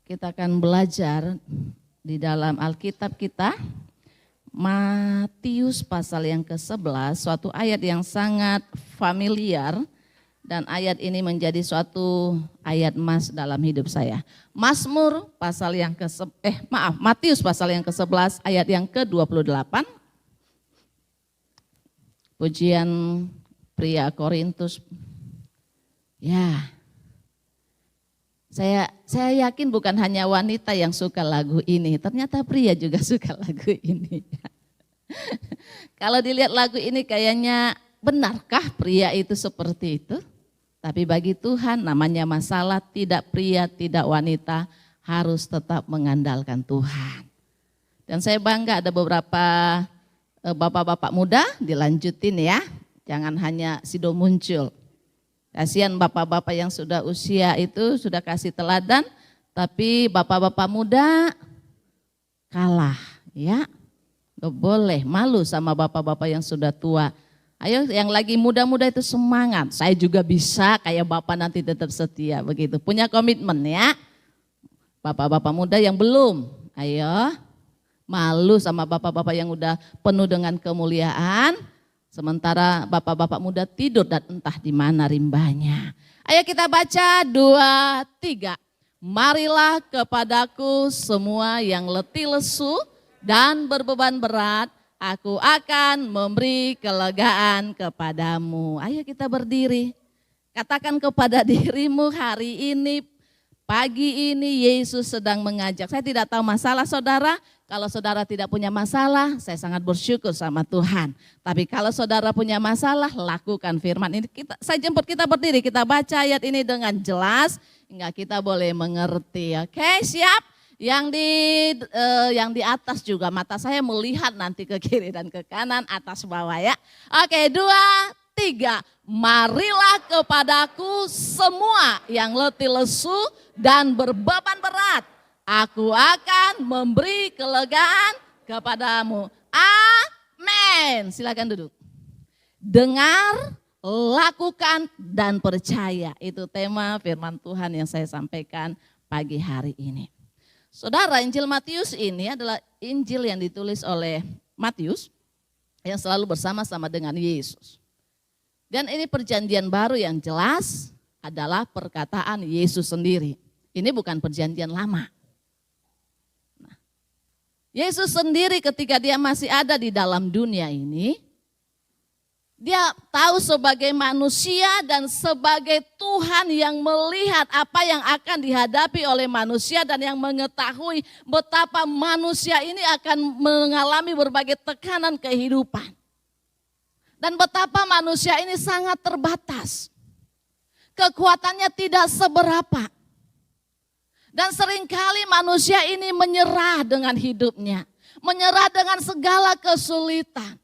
Kita akan belajar di dalam Alkitab kita, Matius pasal yang ke-11, suatu ayat yang sangat familiar dan ayat ini menjadi suatu ayat emas dalam hidup saya. Mazmur pasal yang Matius pasal yang ke-11 ayat yang ke-28. Pujian pria Korintus. Ya. Saya yakin bukan hanya wanita yang suka lagu ini, ternyata pria juga suka lagu ini. Kalau dilihat lagu ini kayaknya benarkah pria itu seperti itu? Tapi bagi Tuhan namanya masalah tidak pria, tidak wanita, harus tetap mengandalkan Tuhan. Dan saya bangga ada beberapa bapak-bapak muda, dilanjutin ya, jangan hanya Sido muncul. Kasihan bapak-bapak yang sudah usia itu sudah kasih teladan, tapi bapak-bapak muda kalah ya. Gak boleh malu sama bapak-bapak yang sudah tua. Ayo yang lagi muda-muda itu semangat, saya juga bisa kayak bapak nanti tetap setia begitu. Punya komitmen ya. Bapak-bapak muda yang belum, ayo malu sama bapak-bapak yang udah penuh dengan kemuliaan. Sementara bapak-bapak muda tidur dan entah di mana rimbanya. Ayo kita baca 2, 3. Marilah kepadaku semua yang letih lesu dan berbeban berat, aku akan memberi kelegaan kepadamu. Ayo kita berdiri. Katakan kepada dirimu hari ini, pagi ini Yesus sedang mengajak. Saya tidak tahu masalah saudara. Kalau saudara tidak punya masalah, saya sangat bersyukur sama Tuhan. Tapi kalau saudara punya masalah, lakukan firman ini. Saya jemput kita berdiri, kita baca ayat ini dengan jelas, hingga kita boleh mengerti. Oke, siap? Yang di atas juga, mata saya melihat nanti ke kiri dan ke kanan, atas bawah ya. Oke, 2, 3. Marilah kepadaku semua yang letih lesu dan berbeban berat. Aku akan memberi kelegaan kepadamu. Amin. Silakan duduk. Dengar, lakukan, dan percaya. Itu tema firman Tuhan yang saya sampaikan pagi hari ini. Saudara, Injil Matius ini adalah Injil yang ditulis oleh Matius yang selalu bersama-sama dengan Yesus. Dan ini perjanjian baru yang jelas adalah perkataan Yesus sendiri. Ini bukan perjanjian lama. Yesus sendiri ketika dia masih ada di dalam dunia ini, dia tahu sebagai manusia dan sebagai Tuhan yang melihat apa yang akan dihadapi oleh manusia dan yang mengetahui betapa manusia ini akan mengalami berbagai tekanan kehidupan. Dan betapa manusia ini sangat terbatas. Kekuatannya tidak seberapa. Dan seringkali manusia ini menyerah dengan hidupnya. Menyerah dengan segala kesulitan.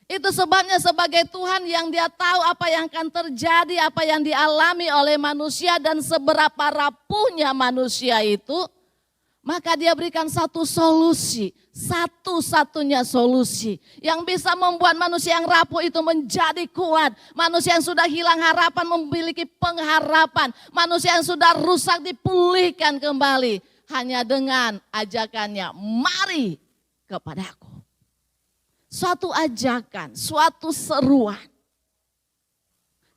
Itu sebabnya sebagai Tuhan yang dia tahu apa yang akan terjadi, apa yang dialami oleh manusia dan seberapa rapuhnya manusia itu. Maka dia berikan satu solusi, satu-satunya solusi yang bisa membuat manusia yang rapuh itu menjadi kuat. Manusia yang sudah hilang harapan memiliki pengharapan. Manusia yang sudah rusak dipulihkan kembali. Hanya dengan ajakannya, mari kepadaku. Suatu ajakan, suatu seruan.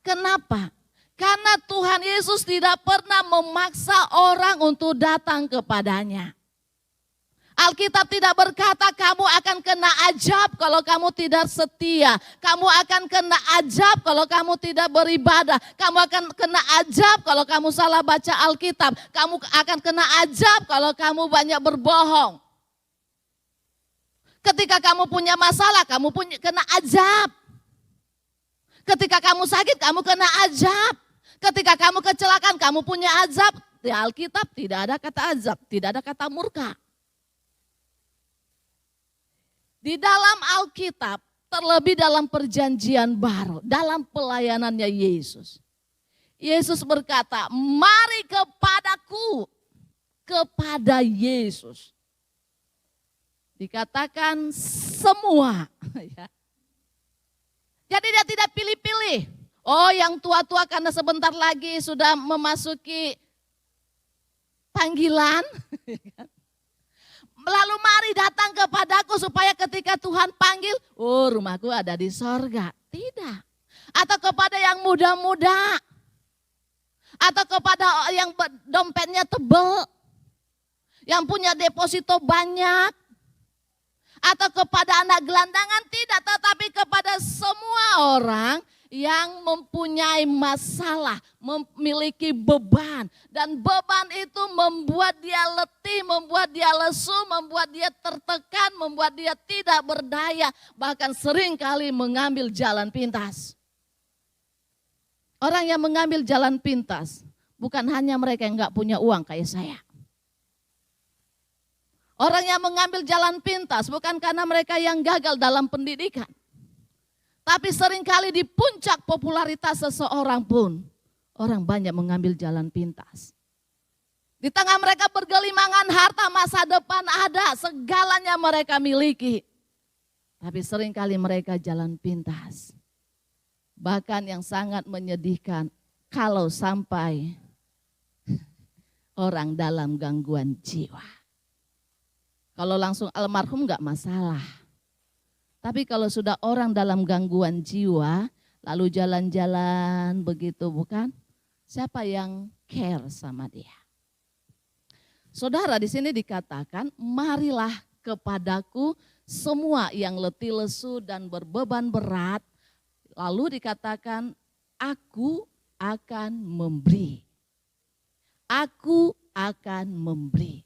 Kenapa? Karena Tuhan Yesus tidak pernah memaksa orang untuk datang kepadanya. Alkitab tidak berkata kamu akan kena azab kalau kamu tidak setia. Kamu akan kena azab kalau kamu tidak beribadah. Kamu akan kena azab kalau kamu salah baca Alkitab. Kamu akan kena azab kalau kamu banyak berbohong. Ketika kamu punya masalah, kamu kena azab. Ketika kamu sakit, kamu kena azab. Ketika kamu kecelakaan, kamu punya azab. Di Alkitab tidak ada kata azab, tidak ada kata murka. Di dalam Alkitab, terlebih dalam perjanjian baru, dalam pelayanannya Yesus. Yesus berkata, mari kepadaku, kepada Yesus. Dikatakan semua. Jadi dia tidak pilih-pilih. Oh yang tua-tua karena sebentar lagi sudah memasuki panggilan. Lalu mari datang kepadaku supaya ketika Tuhan panggil, oh rumahku ada di sorga. Tidak. Atau kepada yang muda-muda. Atau kepada yang dompetnya tebal. Yang punya deposito banyak. Atau kepada anak gelandangan, tidak. Tetapi kepada semua orang yang mempunyai masalah, memiliki beban. Dan beban itu membuat dia letih, membuat dia lesu, membuat dia tertekan, membuat dia tidak berdaya. Bahkan seringkali mengambil jalan pintas. Orang yang mengambil jalan pintas, bukan hanya mereka yang gak punya uang kayak saya. Orang yang mengambil jalan pintas bukan karena mereka yang gagal dalam pendidikan. Tapi seringkali di puncak popularitas seseorang pun, orang banyak mengambil jalan pintas. Di tengah mereka bergelimangan harta, masa depan ada, segalanya mereka miliki. Tapi seringkali mereka jalan pintas. Bahkan yang sangat menyedihkan, kalau sampai orang dalam gangguan jiwa. Kalau langsung almarhum enggak masalah. Tapi kalau sudah orang dalam gangguan jiwa, lalu jalan-jalan begitu bukan? Siapa yang care sama dia? Saudara, di sini dikatakan, marilah kepadaku semua yang letih lesu dan berbeban berat. Lalu dikatakan, aku akan memberi. Aku akan memberi.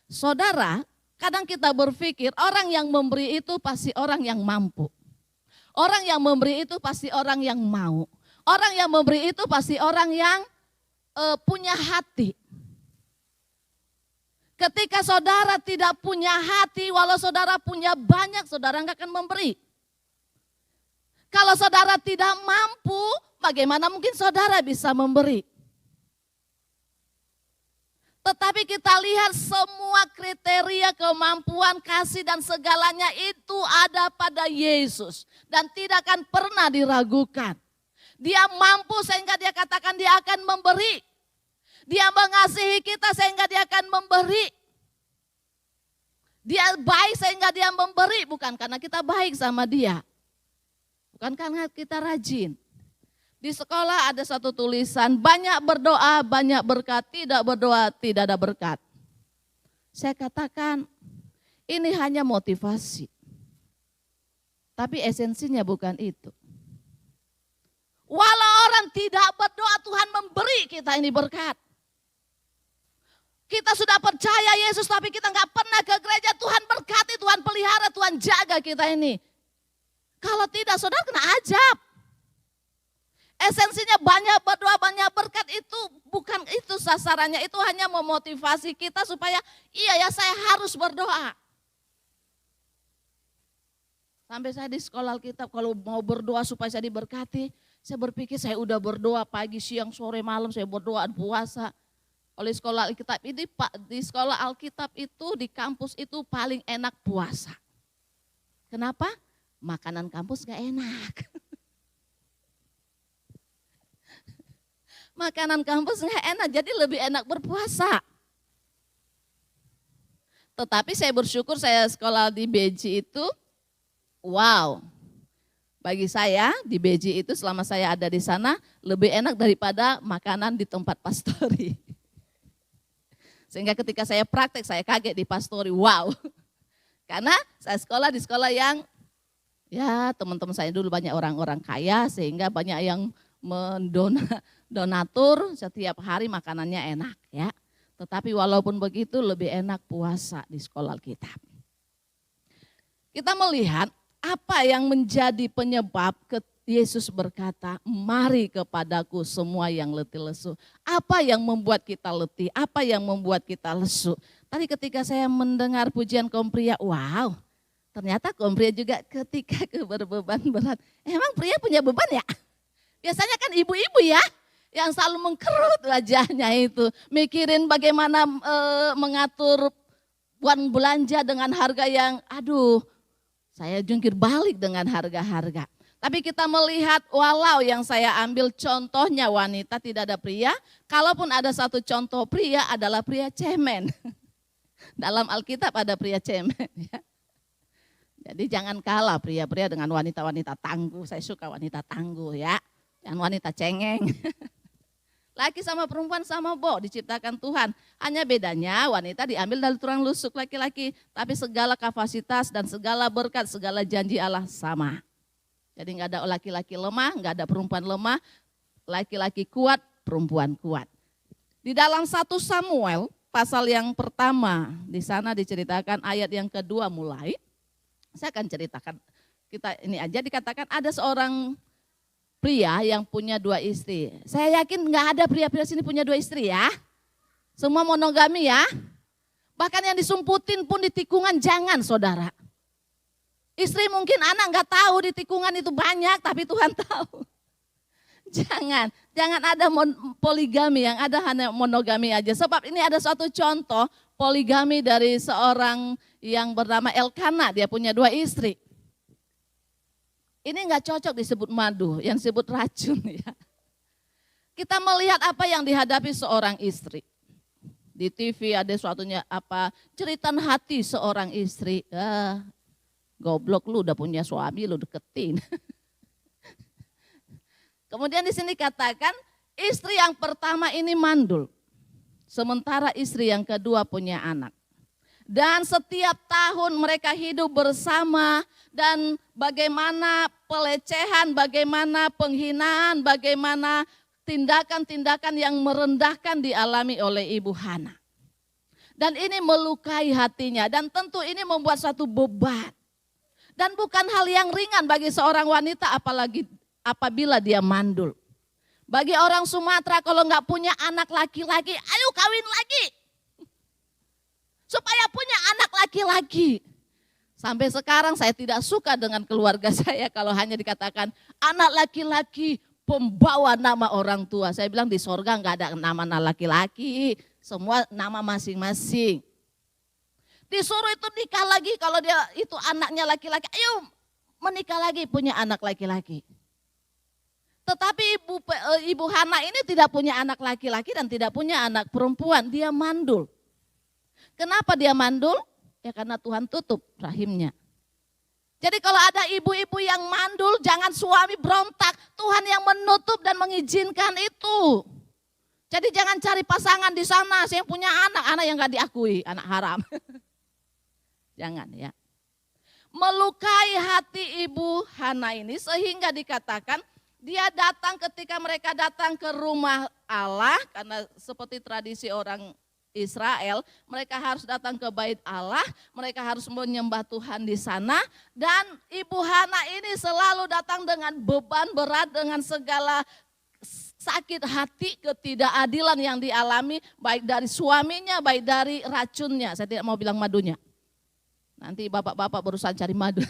Saudara, kadang kita berpikir orang yang memberi itu pasti orang yang mampu. Orang yang memberi itu pasti orang yang mau. Orang yang memberi itu pasti orang yang punya hati. Ketika saudara tidak punya hati, walau saudara punya banyak, saudara enggak akan memberi. Kalau saudara tidak mampu, bagaimana mungkin saudara bisa memberi? Tetapi kita lihat semua kriteria kemampuan, kasih dan segalanya itu ada pada Yesus. Dan tidak akan pernah diragukan. Dia mampu sehingga dia katakan dia akan memberi. Dia mengasihi kita sehingga dia akan memberi. Dia baik sehingga dia memberi. Bukan karena kita baik sama dia. Bukan karena kita rajin. Di sekolah ada satu tulisan, banyak berdoa, banyak berkat, tidak berdoa, tidak ada berkat. Saya katakan, ini hanya motivasi. Tapi esensinya bukan itu. Walau orang tidak berdoa, Tuhan memberi kita ini berkat. Kita sudah percaya Yesus, tapi kita nggak pernah ke gereja, Tuhan berkati, Tuhan pelihara, Tuhan jaga kita ini. Kalau tidak, saudara kena ajab. Esensinya banyak berdoa, banyak berkat itu bukan itu sasarannya. Itu hanya memotivasi kita supaya iya ya saya harus berdoa. Sampai saya di sekolah Alkitab kalau mau berdoa supaya saya diberkati. Saya berpikir saya udah berdoa pagi, siang, sore, malam saya berdoa puasa. Oleh sekolah Alkitab ini di sekolah Alkitab itu di kampus itu paling enak puasa. Kenapa? Makanan kampus gak enak. Makanan kampus nggak enak, jadi lebih enak berpuasa. Tetapi saya bersyukur saya sekolah di BJ itu, wow. Bagi saya di BJ itu selama saya ada di sana lebih enak daripada makanan di tempat pastori. Sehingga ketika saya praktek saya kaget di pastori, wow. Karena saya sekolah di sekolah yang ya teman-teman saya dulu banyak orang-orang kaya sehingga banyak yang donatur setiap hari makanannya enak ya. Tetapi walaupun begitu lebih enak puasa di sekolah Alkitab. Kita melihat apa yang menjadi penyebab Yesus berkata, mari kepadaku semua yang letih lesu. Apa yang membuat kita letih, apa yang membuat kita lesu. Tadi ketika saya mendengar pujian kaum pria, wow, ternyata kaum pria juga ketika berbeban berat. Emang pria punya beban ya? Biasanya kan ibu-ibu ya yang selalu mengkerut wajahnya itu. Mikirin bagaimana mengatur uang belanja dengan harga yang aduh saya jungkir balik dengan harga-harga. Tapi kita melihat walau yang saya ambil contohnya wanita tidak ada pria, kalaupun ada satu contoh pria adalah pria cemen. Dalam Alkitab ada pria cemen. Ya. Jadi jangan kalah pria-pria dengan wanita-wanita tangguh. Saya suka wanita tangguh ya, dan wanita cengeng. Laki sama perempuan sama diciptakan Tuhan. Hanya bedanya wanita diambil dari tulang rusuk laki-laki. Tapi segala kapasitas dan segala berkat, segala janji Allah sama. Jadi nggak ada laki-laki lemah, nggak ada perempuan lemah, laki-laki kuat, perempuan kuat. Di dalam 1 Samuel pasal yang pertama, di sana diceritakan ayat yang kedua mulai. Saya akan ceritakan, kita ini aja dikatakan ada seorang pria yang punya 2 istri. Saya yakin nggak ada pria-pria sini punya 2 istri ya. Semua monogami ya. Bahkan yang disumputin pun di tikungan jangan saudara. Istri mungkin anak nggak tahu di tikungan itu banyak, tapi Tuhan tahu. Jangan ada poligami, yang ada hanya monogami aja. Sebab ini ada suatu contoh poligami dari seorang yang bernama Elkana, dia punya 2 istri. Ini nggak cocok disebut madu, yang disebut racun ya. Kita melihat apa yang dihadapi seorang istri. Di TV ada suatunya apa, jeritan hati seorang istri. Goblok lu udah punya suami lu deketin. Kemudian di sini katakan istri yang pertama ini mandul. Sementara istri yang kedua punya anak. Dan setiap tahun mereka hidup bersama dan bagaimana pelecehan, bagaimana penghinaan, bagaimana tindakan-tindakan yang merendahkan dialami oleh Ibu Hana. Dan ini melukai hatinya dan tentu ini membuat suatu beban. Dan bukan hal yang ringan bagi seorang wanita apalagi apabila dia mandul. Bagi orang Sumatera kalau nggak punya anak laki-laki, ayo kawin lagi. Supaya punya anak laki-laki. Sampai sekarang saya tidak suka dengan keluarga saya kalau hanya dikatakan anak laki-laki pembawa nama orang tua. Saya bilang di sorga nggak ada nama laki-laki, semua nama masing-masing. Disuruh itu nikah lagi kalau dia itu anaknya laki-laki, ayo menikah lagi punya anak laki-laki. Tetapi Ibu Hana ini tidak punya anak laki-laki dan tidak punya anak perempuan, dia mandul. Kenapa dia mandul? Ya karena Tuhan tutup rahimnya. Jadi kalau ada ibu-ibu yang mandul jangan suami berontak, Tuhan yang menutup dan mengizinkan itu. Jadi jangan cari pasangan di sana, saya punya anak yang gak diakui, anak haram. Jangan ya. Melukai hati Ibu Hana ini sehingga dikatakan dia datang ketika mereka datang ke rumah Allah. Karena seperti tradisi orang Israel, mereka harus datang ke bait Allah, mereka harus menyembah Tuhan di sana. Dan Ibu Hana ini selalu datang dengan beban berat, dengan segala sakit hati, ketidakadilan yang dialami baik dari suaminya, baik dari racunnya. Saya tidak mau bilang madunya. Nanti bapak-bapak berusaha cari madu.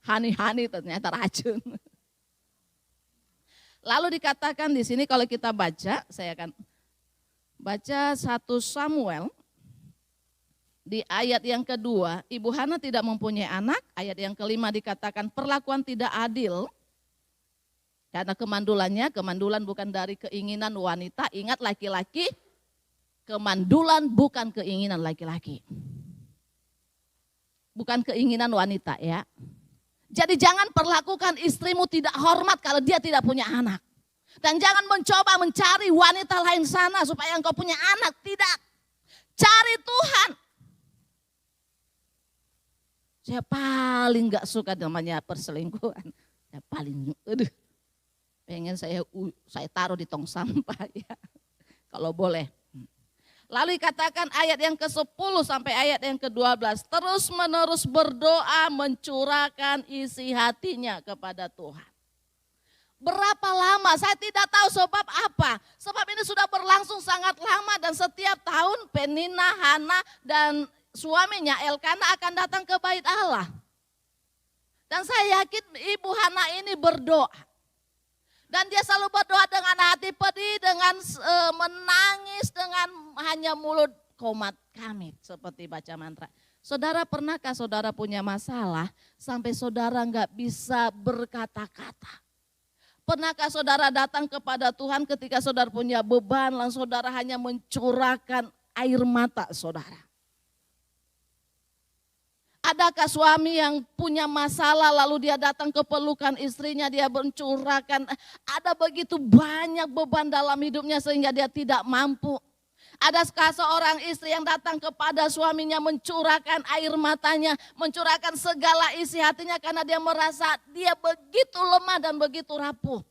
Hani-hani ternyata racun. Lalu dikatakan di sini kalau kita baca, saya akan baca 1 Samuel di ayat yang kedua, Ibu Hana tidak mempunyai anak. Ayat yang kelima dikatakan perlakuan tidak adil. Karena kemandulan bukan dari keinginan wanita. Ingat laki-laki, kemandulan bukan keinginan laki-laki. Bukan keinginan wanita ya. Jadi jangan perlakukan istrimu tidak hormat kalau dia tidak punya anak. Dan jangan mencoba mencari wanita lain sana supaya engkau punya anak. Tidak. Cari Tuhan. Saya paling gak suka namanya perselingkuhan. Saya paling, pengen saya taruh di tong sampah ya. Kalau boleh. Lalu dikatakan ayat yang ke-10 sampai ayat yang ke-12. Terus menerus berdoa mencurahkan isi hatinya kepada Tuhan. Berapa lama? Saya tidak tahu sebab apa. Sebab ini sudah berlangsung sangat lama dan setiap tahun Penina, Hana dan suaminya Elkana akan datang ke bait Allah. Dan saya yakin Ibu Hana ini berdoa. Dan dia selalu berdoa dengan hati pedih, dengan menangis, dengan hanya mulut komat kamit seperti baca mantra. Saudara, pernahkah saudara punya masalah sampai saudara nggak bisa berkata-kata? Pernahkah saudara datang kepada Tuhan ketika saudara punya beban, lalu saudara hanya mencurahkan air mata saudara? Adakah suami yang punya masalah lalu dia datang ke pelukan istrinya, dia mencurahkan, ada begitu banyak beban dalam hidupnya sehingga dia tidak mampu. Adakah seorang istri yang datang kepada suaminya mencurahkan air matanya, mencurahkan segala isi hatinya karena dia merasa dia begitu lemah dan begitu rapuh.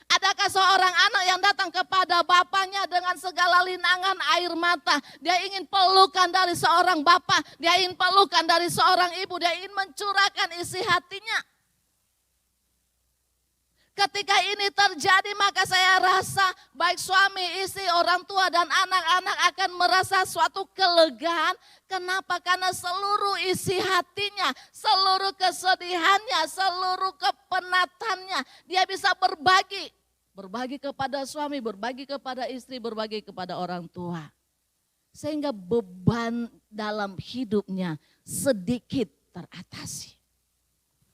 Adakah seorang anak yang datang kepada bapaknya dengan segala linangan air mata. Dia ingin pelukan dari seorang bapak, dia ingin pelukan dari seorang ibu, dia ingin mencurahkan isi hatinya. Ketika ini terjadi maka saya rasa baik suami, istri, orang tua dan anak-anak akan merasa suatu kelegaan. Kenapa? Karena seluruh isi hatinya, seluruh kesedihannya, seluruh kepenatannya dia bisa berbagi. Berbagi kepada suami, berbagi kepada istri, berbagi kepada orang tua. Sehingga beban dalam hidupnya sedikit teratasi.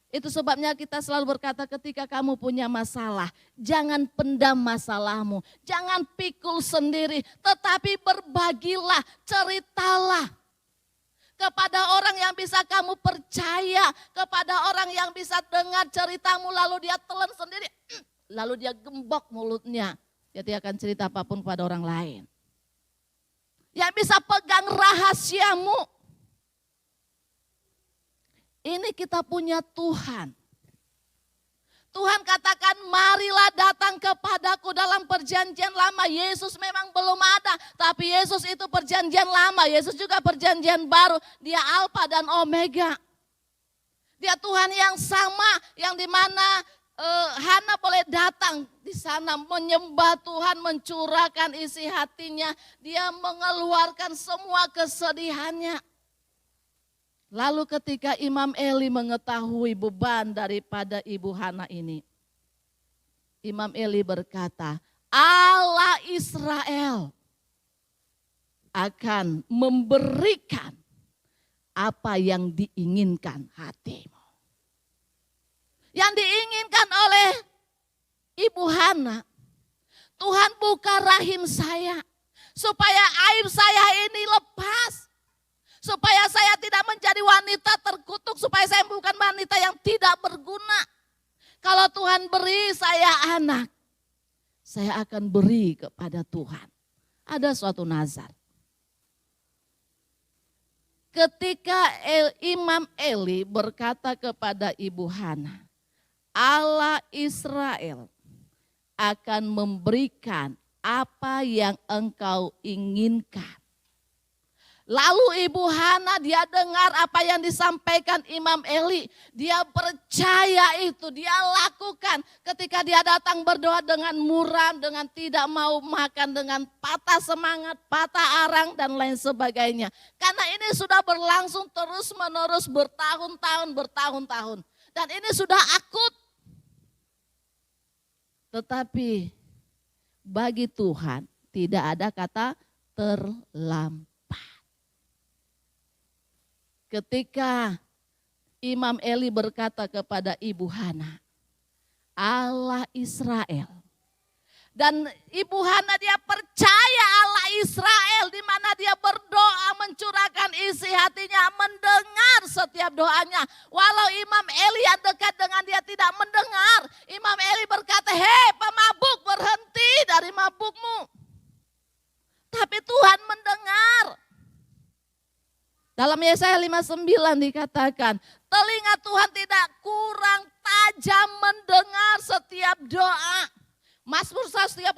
Itu sebabnya kita selalu berkata ketika kamu punya masalah, jangan pendam masalahmu, jangan pikul sendiri, tetapi berbagilah, ceritalah. Kepada orang yang bisa kamu percaya, kepada orang yang bisa dengar ceritamu lalu dia telan sendiri. Lalu dia gembok mulutnya, dia tidak akan cerita apapun kepada orang lain. Yang bisa pegang rahasiamu. Ini kita punya Tuhan. Tuhan katakan marilah datang kepadaku dalam perjanjian lama. Yesus memang belum ada, tapi Yesus itu perjanjian lama. Yesus juga perjanjian baru. Dia Alfa dan Omega. Dia Tuhan yang sama, yang dimana Hana boleh datang di sana menyembah Tuhan, mencurahkan isi hatinya. Dia mengeluarkan semua kesedihannya. Lalu ketika Imam Eli mengetahui beban daripada Ibu Hana ini, Imam Eli berkata, Allah Israel akan memberikan apa yang diinginkan hatimu. Yang diinginkan oleh Ibu Hana, Tuhan buka rahim saya supaya aib saya ini lepas. Supaya saya tidak menjadi wanita terkutuk, supaya saya bukan wanita yang tidak berguna. Kalau Tuhan beri saya anak, saya akan beri kepada Tuhan. Ada suatu nazar. Ketika Imam Eli berkata kepada Ibu Hana, Allah Israel akan memberikan apa yang engkau inginkan. Lalu Ibu Hana dia dengar apa yang disampaikan Imam Eli. Dia percaya itu, dia lakukan. Ketika dia datang berdoa dengan muram, dengan tidak mau makan, dengan patah semangat, patah arang dan lain sebagainya. Karena ini sudah berlangsung terus menerus bertahun-tahun. Dan ini sudah akut. Tetapi bagi Tuhan tidak ada kata terlambat. Ketika Imam Eli berkata kepada Ibu Hana, Allah Israel. Dan Ibu Hana dia percaya Allah Israel di mana dia berdoa mencurahkan isi hatinya, mendengar setiap doanya. Walau Imam Eli yang dekat dengan dia tidak mendengar, Imam Eli berkata, hei pemabuk berhenti dari mabukmu. Tapi Tuhan mendengar. Dalam Yesaya 59 dikatakan, telinga Tuhan tidak kurang tajam mendengar setiap doa. Mazmur 139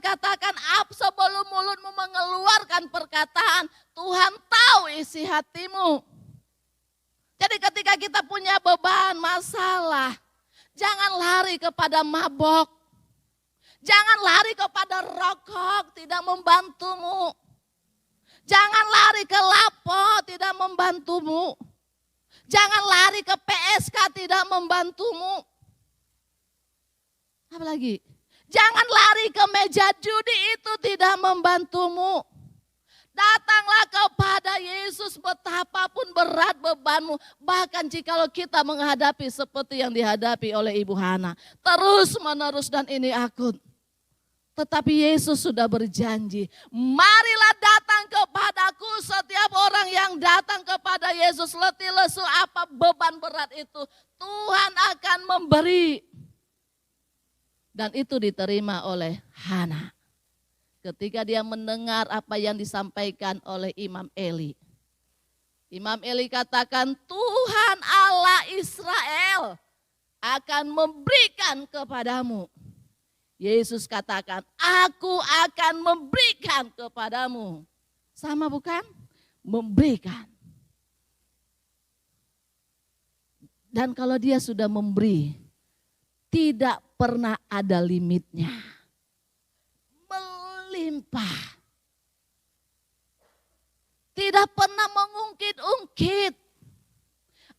katakan, sebelum mulutmu mengeluarkan perkataan, Tuhan tahu isi hatimu. Jadi ketika kita punya beban, masalah, jangan lari kepada mabok. Jangan lari kepada rokok, tidak membantumu. Jangan lari ke lapo, tidak membantumu. Jangan lari ke PSK, tidak membantumu. Apalagi? Jangan lari ke meja judi, itu tidak membantumu. Datanglah kepada Yesus betapapun berat bebanmu. Bahkan jikalau kita menghadapi seperti yang dihadapi oleh Ibu Hana. Terus menerus dan ini akut. Tetapi Yesus sudah berjanji, marilah datang kepadaku. Setiap orang yang datang kepada Yesus, letih lesu apa beban berat itu, Tuhan akan memberi. Dan itu diterima oleh Hana. Ketika dia mendengar apa yang disampaikan oleh Imam Eli. Imam Eli katakan, Tuhan Allah Israel akan memberikan kepadamu. Yesus katakan, aku akan memberikan kepadamu. Sama bukan? Memberikan. Dan kalau dia sudah memberi, tidak pernah ada limitnya. Melimpah. Tidak pernah mengungkit-ungkit.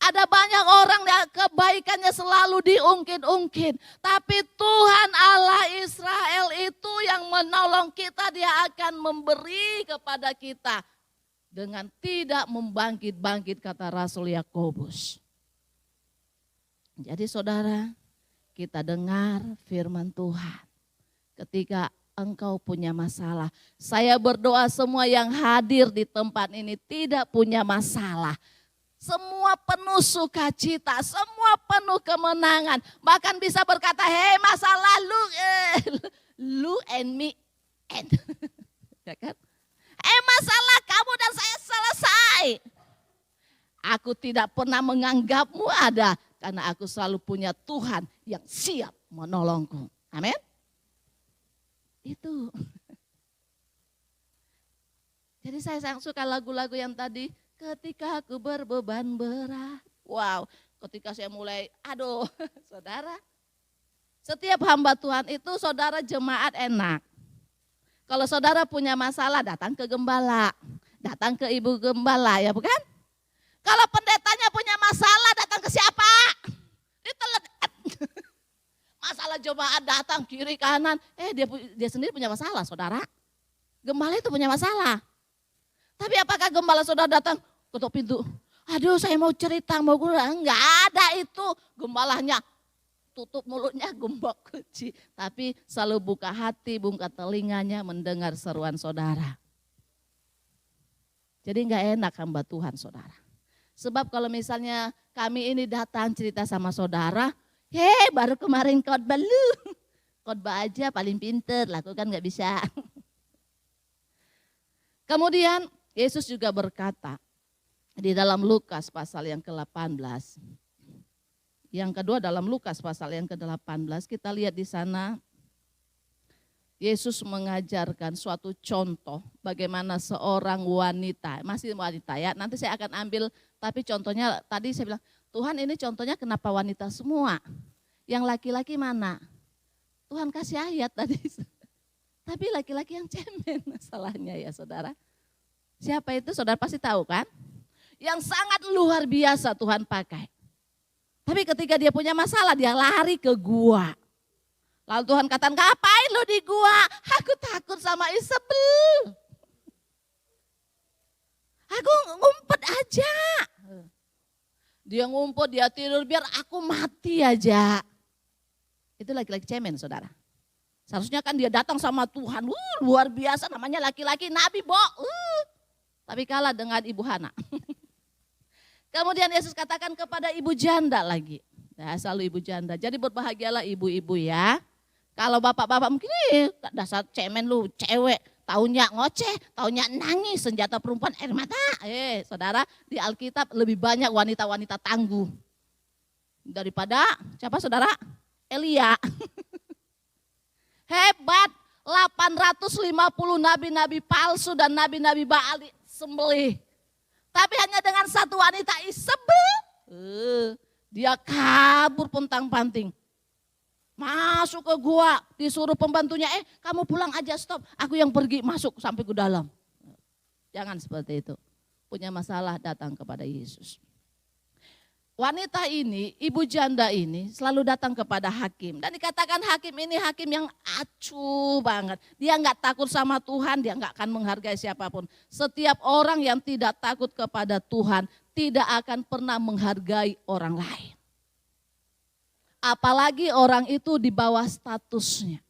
Ada banyak orang yang kebaikannya selalu diungkit-ungkit. Tapi Tuhan Allah Israel itu yang menolong kita, dia akan memberi kepada kita. Dengan tidak membangkit-bangkit, kata Rasul Yakobus. Jadi saudara, kita dengar firman Tuhan. Ketika engkau punya masalah. Saya berdoa semua yang hadir di tempat ini tidak punya masalah. Semua penuh sukacita, semua penuh kemenangan. Bahkan bisa berkata, hey masalah lu and me and. Ya kan? Masalah kamu dan saya selesai. Aku tidak pernah menganggapmu ada. Karena aku selalu punya Tuhan yang siap menolongku. Amin. Itu. Jadi saya sangat suka lagu-lagu yang tadi. Ketika aku berbeban berat. Wow, ketika saya mulai, saudara. Setiap hamba Tuhan itu saudara jemaat enak. Kalau saudara punya masalah datang ke gembala. Datang ke ibu gembala, ya bukan? Kalau pendetanya punya masalah datang ke siapa? Ditelegat. Masalah jemaat datang kiri kanan. Dia sendiri punya masalah saudara. Gembala itu punya masalah. Tapi apakah gembala saudara datang ketuk pintu? Aduh saya mau cerita, mau kurang. Enggak ada itu. Gembalanya tutup mulutnya, gembok kunci. Tapi selalu buka hati, buka telinganya mendengar seruan saudara. Jadi enggak enak hamba Tuhan saudara. Sebab kalau misalnya kami ini datang cerita sama saudara, baru kemarin khotbah lu. Khotbah aja paling pinter, lakukan enggak bisa. Kemudian Yesus juga berkata di dalam Lukas pasal yang ke-18. Yang kedua dalam Lukas pasal yang ke-18 kita lihat di sana Yesus mengajarkan suatu contoh bagaimana seorang wanita, masih wanita ya, nanti saya akan ambil tapi contohnya tadi saya bilang Tuhan ini contohnya kenapa wanita semua, yang laki-laki mana? Tuhan kasih ayat tadi, tapi laki-laki yang cemen masalahnya ya saudara. Siapa itu saudara pasti tahu kan? Yang sangat luar biasa Tuhan pakai. Tapi ketika dia punya masalah dia lari ke gua. Lalu Tuhan katakan, ngapain lu di gua? Aku takut sama Isabel. Aku ngumpet aja. Dia ngumpet, dia tidur biar aku mati aja. Itu laki-laki cemen saudara. Seharusnya kan dia datang sama Tuhan. Luar biasa namanya laki-laki nabi Tapi kalah dengan Ibu Hana. Kemudian Yesus katakan kepada ibu janda lagi. Nah, selalu ibu janda. Jadi berbahagialah ibu-ibu ya. Kalau bapak-bapak mungkin dasar cemen lu cewek. Taunya ngoceh, taunya nangis, senjata perempuan air mata. Saudara di Alkitab lebih banyak wanita-wanita tangguh. Daripada siapa saudara? Elia. Hebat, 850 nabi-nabi palsu dan nabi-nabi Baal sembelih. Tapi hanya dengan satu wanita Isabel, dia kabur pontang-panting. Masuk ke gua, disuruh pembantunya, kamu pulang aja stop, aku yang pergi masuk sampai ke dalam. Jangan seperti itu. Punya masalah datang kepada Yesus. wanita ini, ibu janda ini selalu datang kepada hakim. Dan dikatakan hakim ini hakim yang acuh banget. Dia nggak takut sama Tuhan, dia nggak akan menghargai siapapun. Setiap orang yang tidak takut kepada Tuhan tidak akan pernah menghargai orang lain. Apalagi orang itu di bawah statusnya.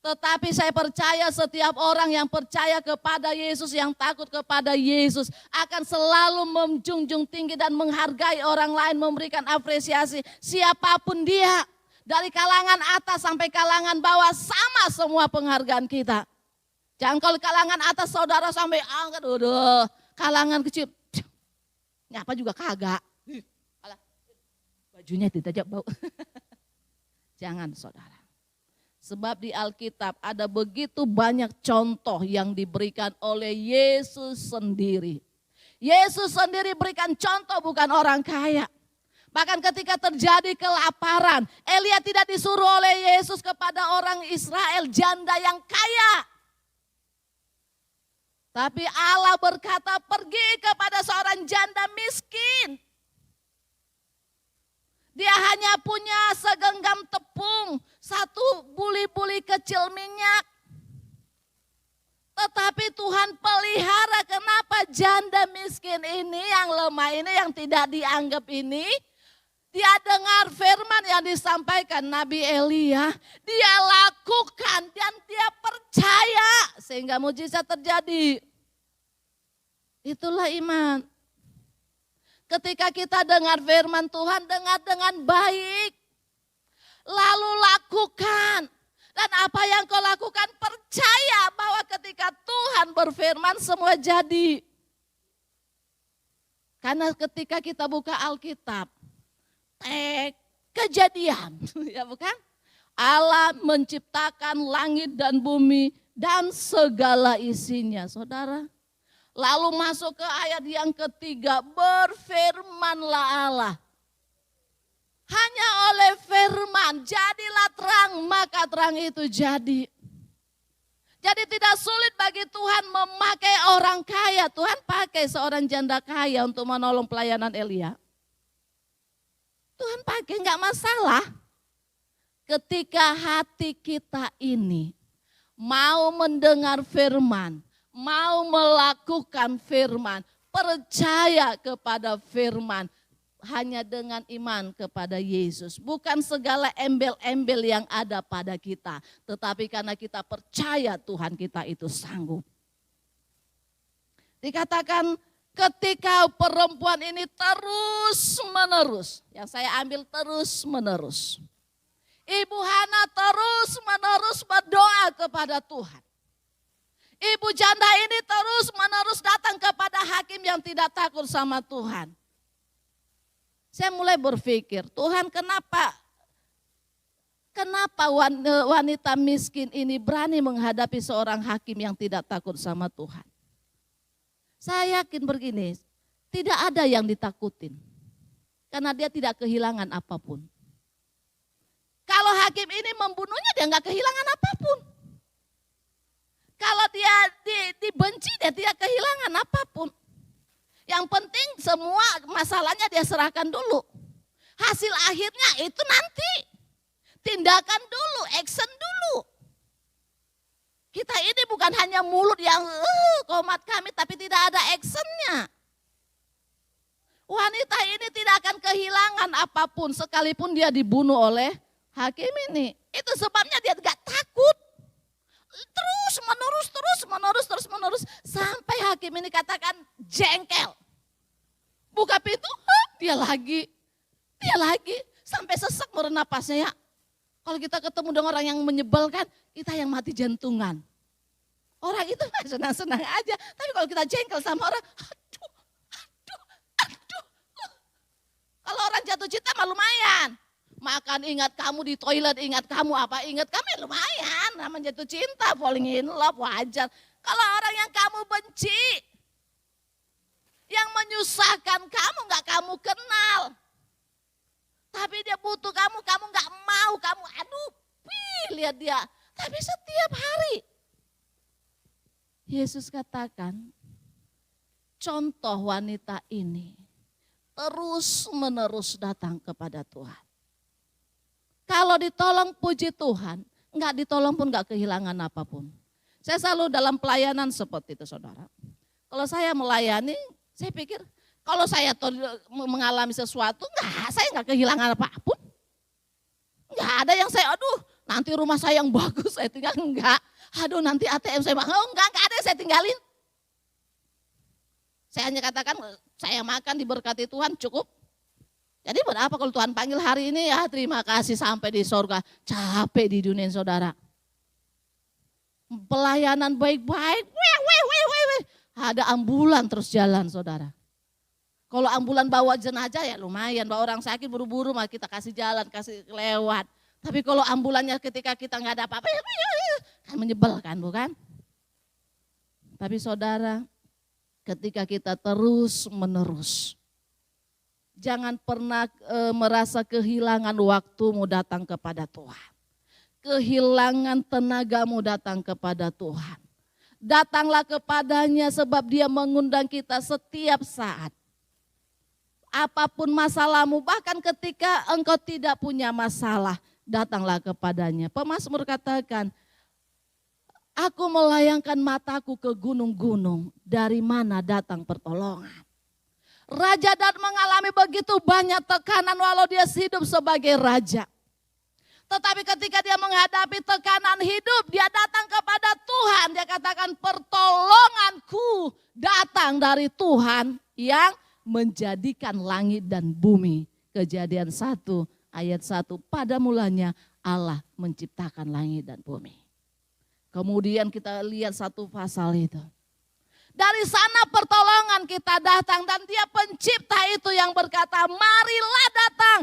Tetapi saya percaya setiap orang yang percaya kepada Yesus, yang takut kepada Yesus akan selalu menjunjung tinggi dan menghargai orang lain, memberikan apresiasi siapapun dia. Dari kalangan atas sampai kalangan bawah sama semua penghargaan kita. Jangan kalau kalangan atas saudara sampai angkat, udah kalangan kecil, nyapa juga kagak. Bajunya tidak bau. Jangan saudara. Sebab di Alkitab ada begitu banyak contoh yang diberikan oleh Yesus sendiri. Yesus sendiri berikan contoh bukan orang kaya. Bahkan ketika terjadi kelaparan, Elia tidak disuruh oleh Yesus kepada orang Israel janda yang kaya. Tapi Allah berkata pergi kepada seorang janda miskin. Dia hanya punya segenggam tepung, satu buli-buli kecil minyak. Tetapi Tuhan pelihara, kenapa janda miskin ini, yang lemah ini, yang tidak dianggap ini, dia dengar firman yang disampaikan Nabi Elia, dia lakukan dan dia percaya sehingga mujizat terjadi. Itulah iman. Ketika kita dengar firman Tuhan, dengar dengan baik. Lalu lakukan. Dan apa yang kau lakukan, percaya bahwa ketika Tuhan berfirman semua jadi. Karena ketika kita buka Alkitab, Kejadian, ya bukan? Allah menciptakan langit dan bumi dan segala isinya, saudara. Lalu masuk ke ayat yang ketiga, berfirmanlah Allah. Hanya oleh firman, jadilah terang, maka terang itu jadi. Jadi tidak sulit bagi Tuhan memakai orang kaya. Tuhan pakai seorang janda kaya untuk menolong pelayanan Elia. Tuhan pakai, enggak masalah. Ketika hati kita ini mau mendengar firman, mau melakukan firman, percaya kepada firman, hanya dengan iman kepada Yesus. Bukan segala embel-embel yang ada pada kita, tetapi karena kita percaya Tuhan kita itu sanggup. Dikatakan ketika perempuan ini terus menerus, yang saya ambil terus menerus. Ibu Hana terus menerus berdoa kepada Tuhan. Ibu janda ini terus menerus datang kepada hakim yang tidak takut sama Tuhan. Saya mulai berpikir, Tuhan kenapa wanita miskin ini berani menghadapi seorang hakim yang tidak takut sama Tuhan? Saya yakin begini, tidak ada yang ditakutin. Karena dia tidak kehilangan apapun. Kalau hakim ini membunuhnya, dia nggak kehilangan apapun. Kalau dia dibenci, dia tidak kehilangan apapun. Yang penting semua masalahnya dia serahkan dulu. Hasil akhirnya itu nanti. Tindakan dulu, action dulu. Kita ini bukan hanya mulut yang komat kami, tapi tidak ada actionnya. Wanita ini tidak akan kehilangan apapun sekalipun dia dibunuh oleh hakim ini. Itu sebabnya dia gak takut. Terus menerus sampai hakim ini katakan jengkel. Buka pintu, dia lagi sampai sesak bernapasnya ya. Kalau kita ketemu dengan orang yang menyebalkan, kita yang mati jantungan. Orang itu senang-senang aja, tapi kalau kita jengkel sama orang, aduh. Kalau orang jatuh cinta mah lumayan. Makan ingat kamu, di toilet ingat kamu, apa ingat kami lumayan. Namanya jatuh cinta, falling in love, wajar. Kalau orang yang kamu benci, yang menyusahkan kamu gak kamu kenal. Tapi dia butuh kamu gak mau, kamu aduh, lihat dia. Tapi setiap hari, Yesus katakan, contoh wanita ini terus menerus datang kepada Tuhan. Kalau ditolong puji Tuhan, enggak ditolong pun enggak kehilangan apapun. Saya selalu dalam pelayanan seperti itu saudara. Kalau saya melayani, saya pikir kalau saya mengalami sesuatu, saya enggak kehilangan apapun. Enggak ada yang saya, aduh nanti rumah saya yang bagus saya tinggal, enggak. Aduh nanti ATM saya, enggak ada yang saya tinggalin. Saya hanya katakan, saya makan diberkati Tuhan cukup. Jadi buat apa kalau Tuhan panggil hari ini, ya terima kasih sampai di sorga. Capek di dunia saudara. Pelayanan baik-baik, ada ambulan terus jalan saudara. Kalau ambulan bawa jenazah ya lumayan, bawa orang sakit buru-buru mah kita kasih jalan, kasih lewat. Tapi kalau ambulannya ketika kita nggak ada apa-apa, kan menyebalkan bukan? Tapi saudara, ketika kita terus menerus, jangan pernah merasa kehilangan waktumu datang kepada Tuhan. Kehilangan tenagamu datang kepada Tuhan. Datanglah kepadanya sebab dia mengundang kita setiap saat. Apapun masalahmu, bahkan ketika engkau tidak punya masalah, datanglah kepadanya. Pemazmur katakan, aku melayangkan mataku ke gunung-gunung, dari mana datang pertolongan. Raja Daud mengalami begitu banyak tekanan walau dia hidup sebagai raja. Tetapi ketika dia menghadapi tekanan hidup, dia datang kepada Tuhan. Dia katakan pertolonganku datang dari Tuhan yang menjadikan langit dan bumi. Kejadian 1 ayat 1, pada mulanya Allah menciptakan langit dan bumi. Kemudian kita lihat satu pasal itu. Dari sana pertolongan kita datang dan dia pencipta itu yang berkata, marilah datang,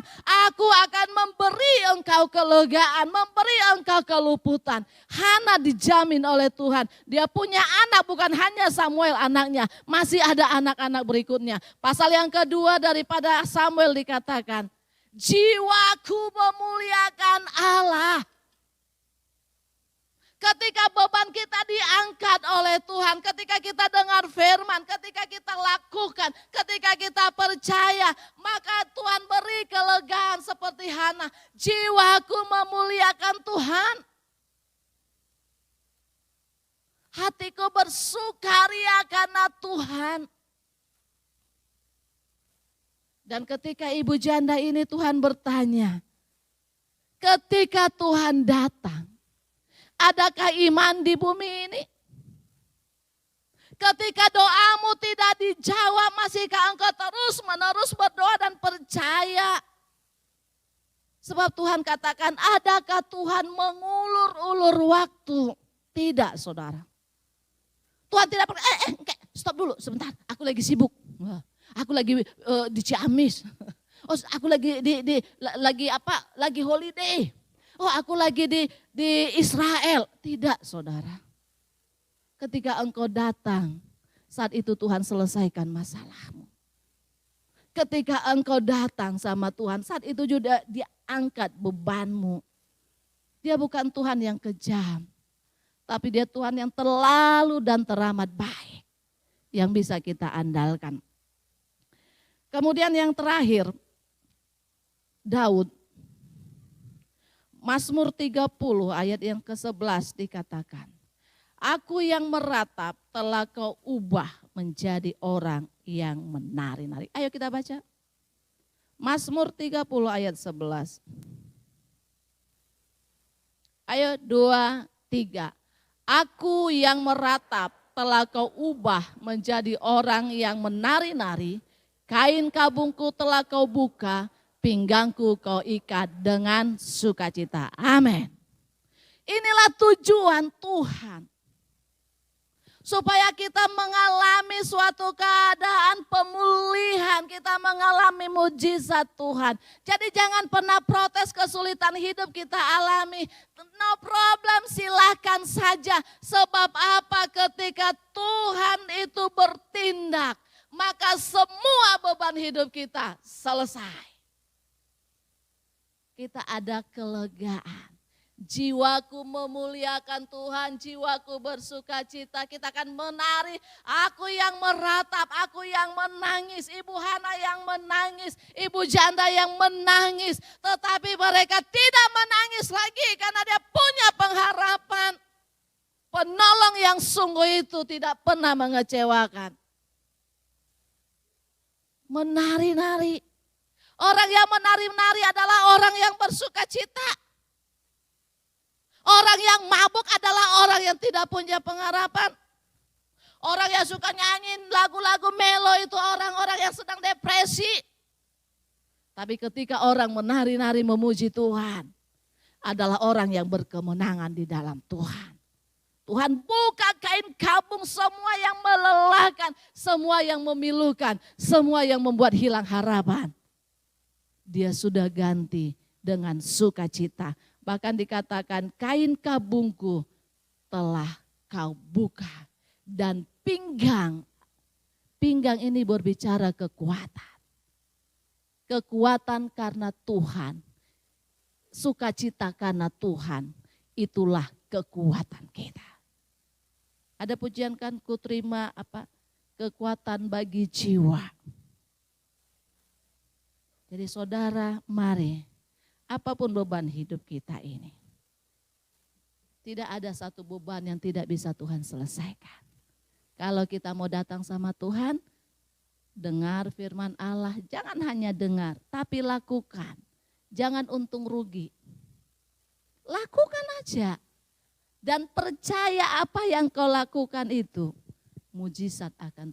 aku akan memberi engkau kelegaan, memberi engkau keluputan. Hana dijamin oleh Tuhan, dia punya anak bukan hanya Samuel anaknya, masih ada anak-anak berikutnya. Pasal yang kedua daripada Samuel dikatakan, jiwaku memuliakan Allah. Ketika beban kita diangkat oleh Tuhan, ketika kita dengar firman, ketika kita lakukan, ketika kita percaya, maka Tuhan beri kelegaan seperti Hana. Jiwaku memuliakan Tuhan. Hatiku bersukaria karena Tuhan. Dan ketika ibu janda ini Tuhan bertanya, ketika Tuhan datang, adakah iman di bumi ini? Ketika doamu tidak dijawab, masihkah engkau terus menerus berdoa dan percaya? Sebab Tuhan katakan, adakah Tuhan mengulur-ulur waktu? Tidak saudara. Tuhan tidak pernah, stop dulu sebentar, aku lagi sibuk. Aku lagi di Ciamis. Oh, aku lagi lagi holiday. Oh, aku lagi di Israel. Tidak, saudara. Ketika engkau datang, saat itu Tuhan selesaikan masalahmu. Ketika engkau datang sama Tuhan, saat itu juga dia angkat bebanmu. Dia bukan Tuhan yang kejam, tapi dia Tuhan yang terlalu dan teramat baik, yang bisa kita andalkan. Kemudian yang terakhir, Daud. Mazmur 30 ayat yang ke-11 dikatakan, aku yang meratap telah kau ubah menjadi orang yang menari-nari. Ayo kita baca. Mazmur 30 ayat 11. Ayo 2, 3. Aku yang meratap telah kau ubah menjadi orang yang menari-nari. Kain kabungku telah kau buka, pinggangku kau ikat dengan sukacita. Amin. Inilah tujuan Tuhan. Supaya kita mengalami suatu keadaan pemulihan, kita mengalami mujizat Tuhan. Jadi jangan pernah protes kesulitan hidup kita alami. No problem, silakan saja. Sebab apa? Ketika Tuhan itu bertindak, maka semua beban hidup kita selesai. Kita ada kelegaan. Jiwaku memuliakan Tuhan, jiwaku bersuka cita. Kita akan menari, aku yang meratap, aku yang menangis. Ibu Hana yang menangis, Ibu Janda yang menangis. Tetapi mereka tidak menangis lagi karena dia punya pengharapan. Penolong yang sungguh itu tidak pernah mengecewakan. Menari-nari. Orang yang menari-nari adalah orang yang bersuka cita. Orang yang mabuk adalah orang yang tidak punya pengharapan. Orang yang suka nyanyi lagu-lagu melo itu orang-orang yang sedang depresi. Tapi ketika orang menari-nari memuji Tuhan, adalah orang yang berkemenangan di dalam Tuhan. Tuhan buka kain kabung semua yang melelahkan, semua yang memilukan, semua yang membuat hilang harapan. Dia sudah ganti dengan sukacita. Bahkan dikatakan kain kabungku telah kau buka. Dan pinggang ini berbicara kekuatan. Kekuatan karena Tuhan. Sukacita karena Tuhan. Itulah kekuatan kita. Ada pujian kan, ku terima kekuatan bagi jiwa. Jadi saudara, mari. Apapun beban hidup kita ini. Tidak ada satu beban yang tidak bisa Tuhan selesaikan. Kalau kita mau datang sama Tuhan, dengar firman Allah. Jangan hanya dengar, tapi lakukan. Jangan untung rugi. Lakukan aja. Dan percaya apa yang kau lakukan itu, mujizat akan